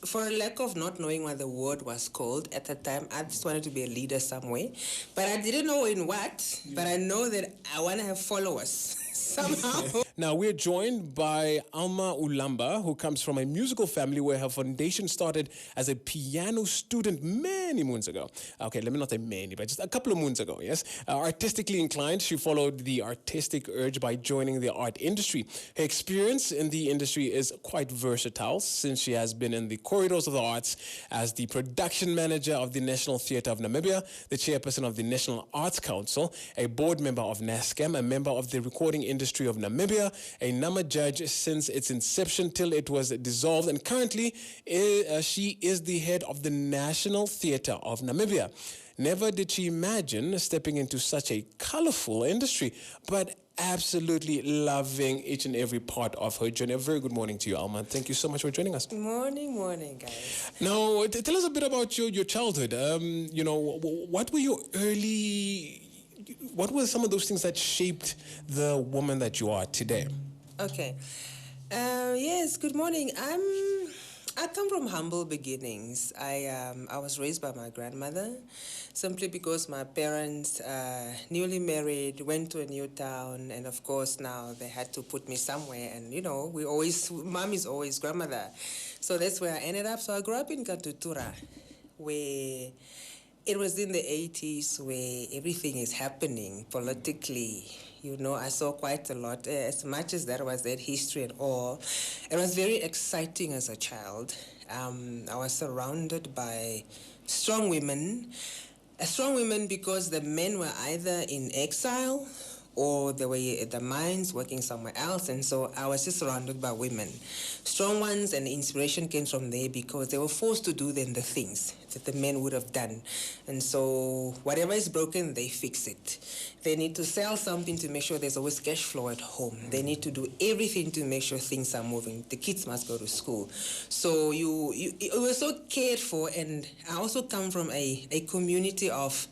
for a lack of not knowing what the word was called at the time, I just wanted to be a leader somewhere. But I didn't know in what, but I know that I want to have followers somehow. Now, we're joined by Alma Ulamba, who comes from a musical family where her foundation started as a piano student many moons ago. Okay, let me not say many, but just a couple of moons ago, yes? Artistically inclined, she followed the artistic urge by joining the art industry. Her experience in the industry is quite versatile since she has been in the corridors of the arts as the production manager of the National Theatre of Namibia, the chairperson of the National Arts Council, a board member of NASCAM, a member of the recording industry of Namibia, a NAMA judge since its inception till it was dissolved, and currently she is the head of the National Theatre of Namibia. Never did she imagine stepping into such a colorful industry, but absolutely loving each and every part of her journey. A very good morning to you, Alma. Thank you so much for joining us. Morning, guys. Now, tell us a bit about your childhood. What were your what were some of those things that shaped the woman that you are today? Okay. Yes, good morning. I come from humble beginnings. I was raised by my grandmother simply because my parents, newly married, went to a new town, and of course now they had to put me somewhere, and mom is always grandmother. So that's where I ended up. So I grew up in Katutura, where it was in the 80s where everything is happening politically. I saw quite a lot. As much as that was that history and all, it was very exciting as a child. I was surrounded by strong women. Strong women because the men were either in exile or they were at the mines working somewhere else, and so I was just surrounded by women. Strong ones, and the inspiration came from there because they were forced to do then the things that the men would have done. And so whatever is broken, they fix it. They need to sell something to make sure there's always cash flow at home. They need to do everything to make sure things are moving. The kids must go to school. So you were so cared for, and I also come from a community of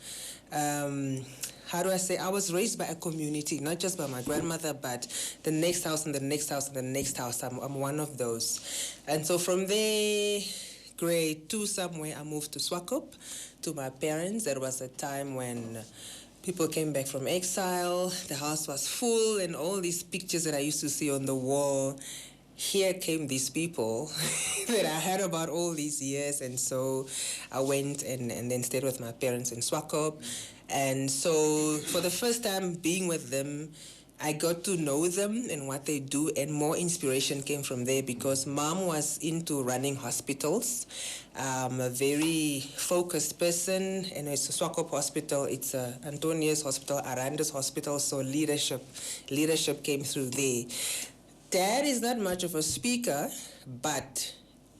how do I say, I was raised by a community, not just by my grandmother, but the next house and the next house and the next house. I'm one of those. And so from there, grade 2 somewhere, I moved to Swakop, to my parents. There was a time when people came back from exile, the house was full, and all these pictures that I used to see on the wall, here came these people that I heard about all these years. And so I went and then stayed with my parents in Swakop. And so for the first time being with them, I got to know them and what they do, and more inspiration came from there because mom was into running hospitals, a very focused person, and it's a Swakop hospital, it's a Antonius hospital, Aranda's hospital, so leadership came through there. Dad is not much of a speaker, but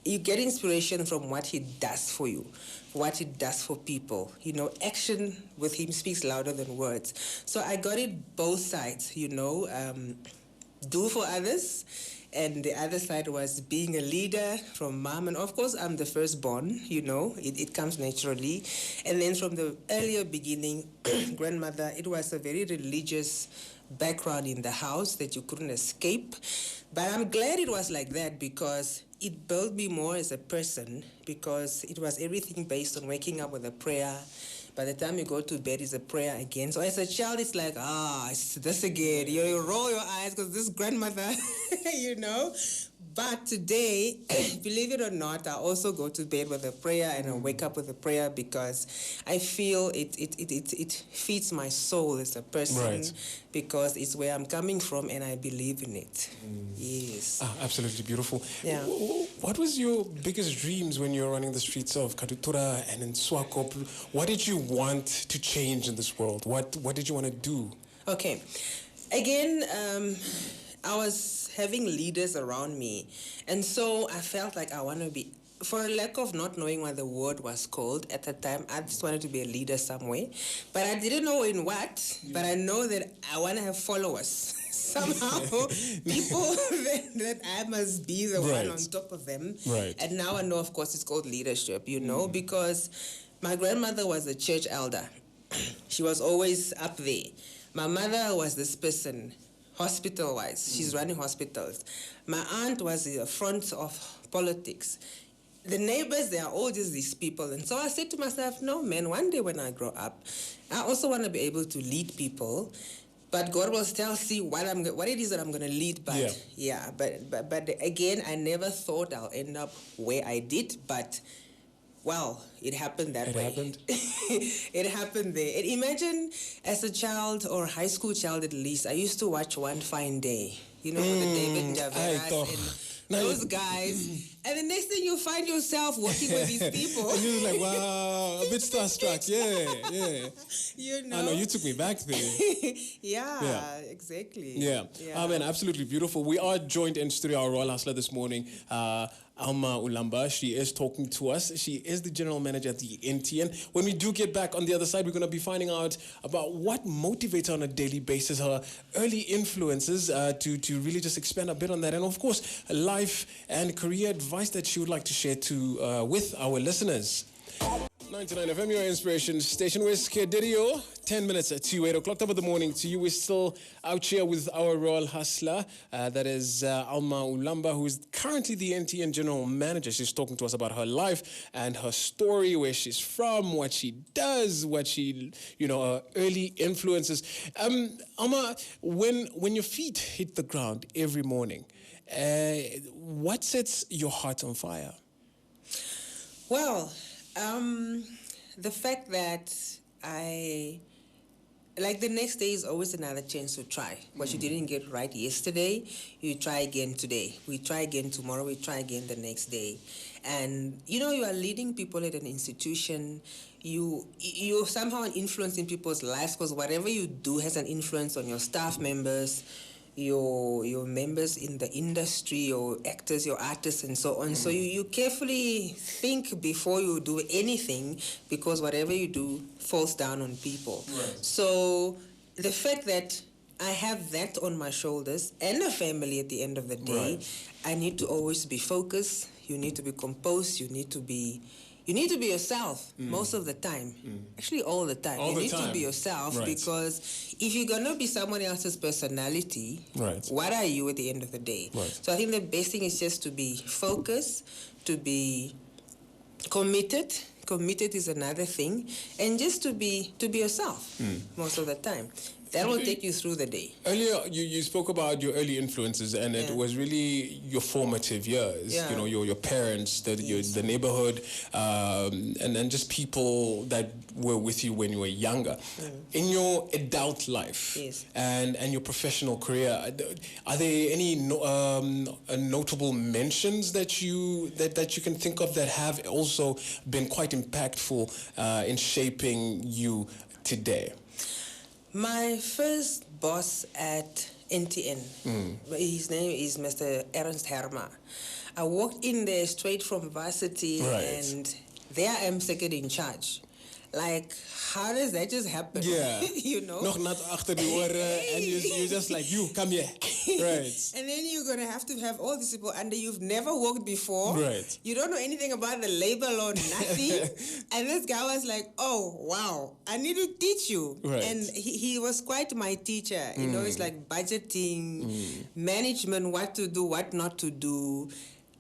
you get inspiration from what he does for you, what he does for people. Action with him speaks louder than words. So I got it both sides, do for others, and the other side was being a leader from mom. And of course, I'm the firstborn, it comes naturally. And then from the earlier beginning, grandmother, it was a very religious background in the house that you couldn't escape. But I'm glad it was like that because it built me more as a person, because it was everything based on waking up with a prayer. By the time you go to bed, it's a prayer again. So as a child, it's like, it's this again. You roll your eyes because this grandmother, But today, believe it or not, I also go to bed with a prayer and I wake up with a prayer because I feel it feeds my soul as a person, right, because it's where I'm coming from and I believe in it. Yes. Absolutely beautiful. Yeah. What was your biggest dreams when you were running the streets of Katutura and in Swakop? What did you want to change in this world? What did you want to do? Okay. Again, I was having leaders around me, and so I felt like I want to be, for a lack of not knowing what the word was called at the time, I just wanted to be a leader somewhere, but I didn't know in what, but I know that I want to have followers somehow, people that I must be the one on top of them, and now I know, of course, it's called leadership, because my grandmother was a church elder. She was always up there. My mother was this person, hospital-wise. She's running hospitals. My aunt was the front of politics. the neighbors, they are all just these people. And so I said to myself, no, man, one day when I grow up, I also want to be able to lead people. But God will still see what it is that I'm going to lead. But but again, I never thought I'll end up where I did. But well, it happened that way. It happened? It happened there. And imagine as a child or high school child at least, I used to watch One Fine Day. You know, the David Javeras and those guys. And the next thing you find yourself working with these people. And you're like, wow, a bit starstruck. Yeah. You know. I know, you took me back there. yeah, exactly. Yeah. Oh, man, absolutely beautiful. We are joined in studio, our Royal Hustler this morning. Alma Ulamba, she is talking to us. She is the general manager at the NTN. When we do get back on the other side, we're going to be finding out about what motivates her on a daily basis, her early influences, to really just expand a bit on that. And of course, life and career advice that she would like to share with our listeners. 99 FM, your inspiration station. We're Skedario, 10 minutes to 8 o'clock, top of the morning to you. We're still out here with our Royal Hustler. That is Alma Ulamba, who is currently the NTN General Manager. She's talking to us about her life and her story, where she's from, what she does, what she, her early influences. Alma, when your feet hit the ground every morning, what sets your heart on fire? Well, the fact that the next day is always another chance to try. What you didn't get right yesterday, you try again today. We try again tomorrow, we try again the next day. And, you are leading people at an institution. You're somehow an influence in people's lives, because whatever you do has an influence on your staff members, your members in the industry, your actors, your artists, and so on. So you carefully think before you do anything, because whatever you do falls down on people. Right. So the fact that I have that on my shoulders and a family at the end of the day, right. I need to always be focused. You need to be composed. You need to be yourself most of the time. Actually, all the time. You need to be yourself, right. Because if you're going to be someone else's personality, right. what are you at the end of the day? Right. So I think the best thing is just to be focused, to be committed. Committed is another thing. And just to be yourself most of the time. That will take you through the day. Earlier, you spoke about your early influences, and it was really your formative years. Yeah. Your parents, the neighborhood, and then just people that were with you when you were younger. In your adult life, and your professional career, are there any notable mentions that you can think of that have also been quite impactful in shaping you today? My first boss at NTN, his name is Mr. Ernst Herma. I walked in there straight from varsity, and there I am second in charge. Like, how does that just happen? Yeah. Nog not achter die oren, and you're just like, you, come here. Right. And then you're going to have all these people under you've never worked before. Right. You don't know anything about the label or nothing. And this guy was like, oh, wow, I need to teach you. Right. And he was quite my teacher. It's like budgeting, management, what to do, what not to do.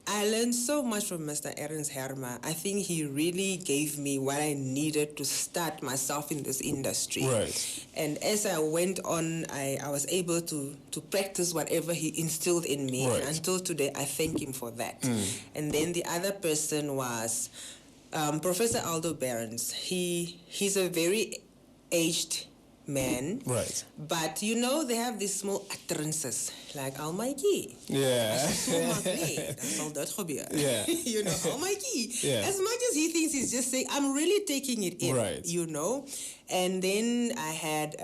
I learned so much from Mr. Ernst Herma. I think he really gave me what I needed to start myself in this industry. Right. And as I went on, I was able to practice whatever he instilled in me. Right. And until today, I thank him for that. And then the other person was Professor Aldo Behrens. He's a very aged man. Right. But they have these small utterances like Almighty. Yeah. Yeah. Almighty. Yeah. As much as he thinks he's just saying, I'm really taking it in. Right. And then I had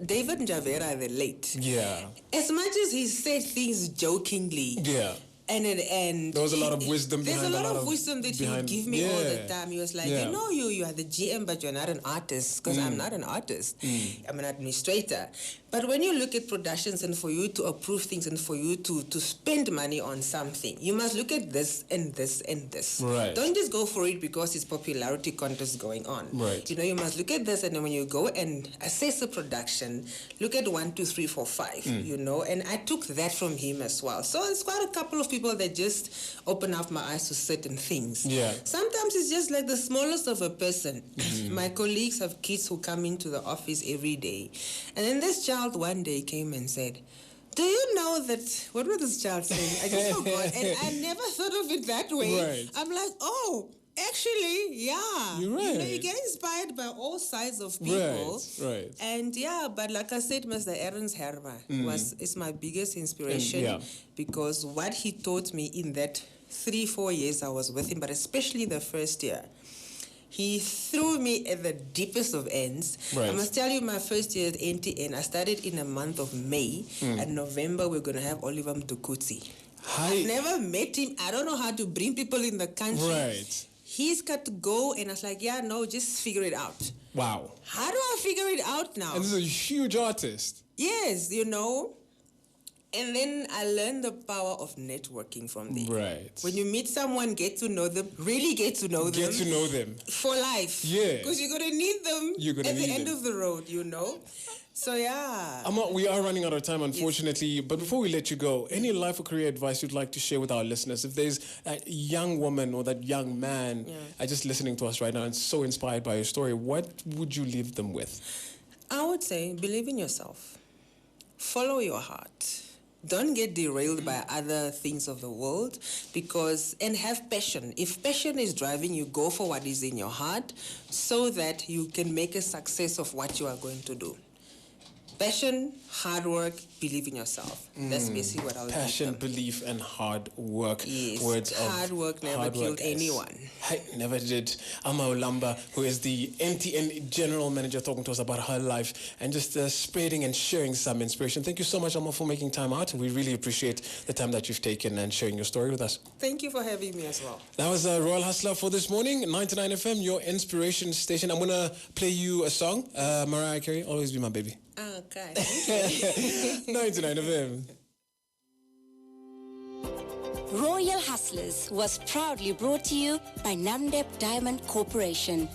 David Njavera the late. Yeah. As much as he said things jokingly. Yeah. And there was a lot of wisdom behind. There's a lot of wisdom that he would give me all the time. He was like, you are the GM, but you're not an artist, because I'm not an artist. I'm an administrator. But when you look at productions and for you to approve things and for you to spend money on something, you must look at this and this and this. Right. Don't just go for it because it's popularity contest going on. Right. You know, you must look at this, and then when you go and assess a production, look at 1, 2, 3, 4, 5, you know, and I took that from him as well. So it's quite a couple of people that just open up my eyes to certain things. Yeah. Sometimes it's just like the smallest of a person. My colleagues have kids who come into the office every day. And then this child one day came and said, do you know that, what was this child saying? I just forgot. And I never thought of it that way. Right. I'm like, oh, actually, yeah. You're right. You know, you get inspired by all sides of people. Right. And yeah, but like I said, Mr. Ernst Herma is my biggest inspiration because what he taught me in that 3-4 years I was with him, but especially the first year, he threw me at the deepest of ends. Right. I must tell you, my first year at NTN, I started in the month of May. And November, we're going to have Oliver Mtukudzi. I've never met him. I don't know how to bring people in the country. Right. He's got to go. And I was like, yeah, no, just figure it out. Wow. How do I figure it out now? And this is a huge artist. Yes, you know. And then I learned the power of networking from there. Right. When you meet someone, get to know them, really get to know them. Get to know them. For life. Yeah. Because you're going to need them at the end of the road, you know. So, yeah. Amma, we are running out of time, unfortunately. Yes. But before we let you go, any life or career advice you'd like to share with our listeners? If there's that young woman or that young man just listening to us right now and so inspired by your story, what would you leave them with? I would say believe in yourself. Follow your heart. Don't get derailed by other things of the world and have passion. If passion is driving you, go for what is in your heart so that you can make a success of what you are going to do. Passion, hard work, believe in yourself. That's basically what I'll Passion, belief, and hard work. Yes. Words of hard work never killed anyone. Never did. Alma Ulamba, who is the NTN General Manager, talking to us about her life and just spreading and sharing some inspiration. Thank you so much, Alma, for making time out. We really appreciate the time that you've taken and sharing your story with us. Thank you for having me as well. That was Royal Hustler for this morning. 99 FM, your inspiration station. I'm going to play you a song. Mariah Carey, Always Be My Baby. Okay, thank you. 99 FM. Royal Hustlers was proudly brought to you by Namdeb Diamond Corporation.